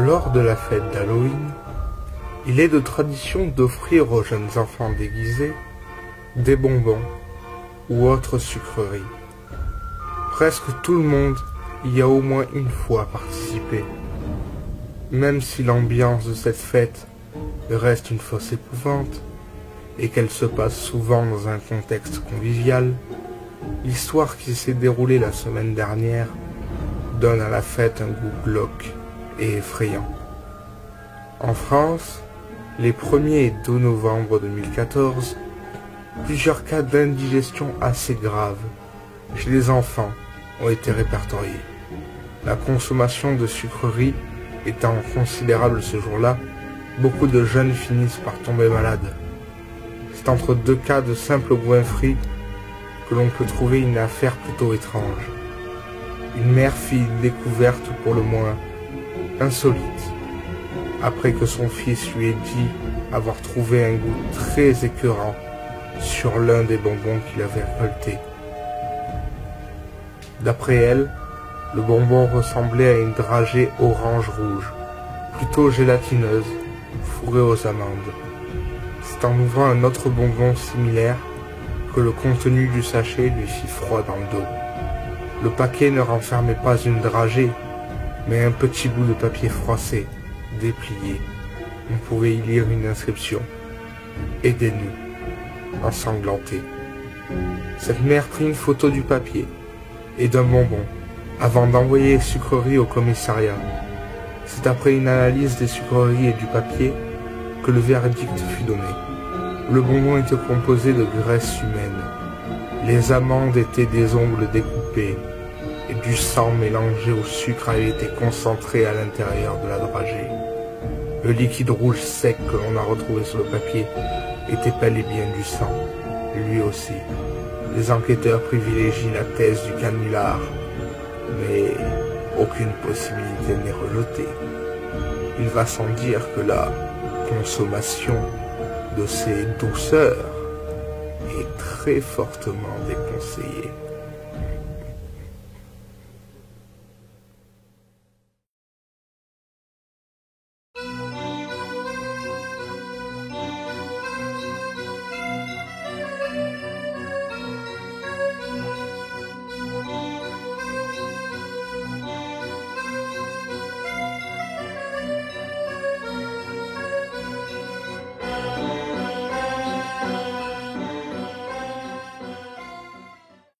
Lors de la fête d'Halloween, il est de tradition d'offrir aux jeunes enfants déguisés des bonbons ou autres sucreries. Presque tout le monde y a au moins une fois participé, même si l'ambiance de cette fête reste une fausse épouvante et qu'elle se passe souvent dans un contexte convivial. L'histoire qui s'est déroulée la semaine dernière donne à la fête un goût glauque et effrayant. En France, les 1er et 2 novembre 2014, plusieurs cas d'indigestion assez graves chez les enfants ont été répertoriés. La consommation de sucreries étant considérable ce jour-là, beaucoup de jeunes finissent par tomber malades. C'est entre 2 cas de simple goinfrerie que l'on peut trouver une affaire plutôt étrange. Une mère fit une découverte pour le moins insolite, après que son fils lui ait dit avoir trouvé un goût très écœurant sur l'un des bonbons qu'il avait récolté. D'après elle, le bonbon ressemblait à une dragée orange-rouge, plutôt gélatineuse, fourrée aux amandes. C'est en ouvrant un autre bonbon similaire que le contenu du sachet lui fit froid dans le dos. Le paquet ne renfermait pas une dragée, mais un petit bout de papier froissé, déplié. On pouvait y lire une inscription « Aidez-nous », ensanglantée. Cette mère prit une photo du papier et d'un bonbon avant d'envoyer les sucreries au commissariat. C'est après une analyse des sucreries et du papier que le verdict fut donné. Le bonbon était composé de graisse humaine. Les amandes étaient des ongles découpés et du sang mélangé au sucre avait été concentré à l'intérieur de la dragée. Le liquide rouge sec que l'on a retrouvé sur le papier était bel et bien du sang, lui aussi. Les enquêteurs privilégient la thèse du canular, mais aucune possibilité n'est rejetée. Il va sans dire que la consommation de ces douceurs est très fortement déconseillée.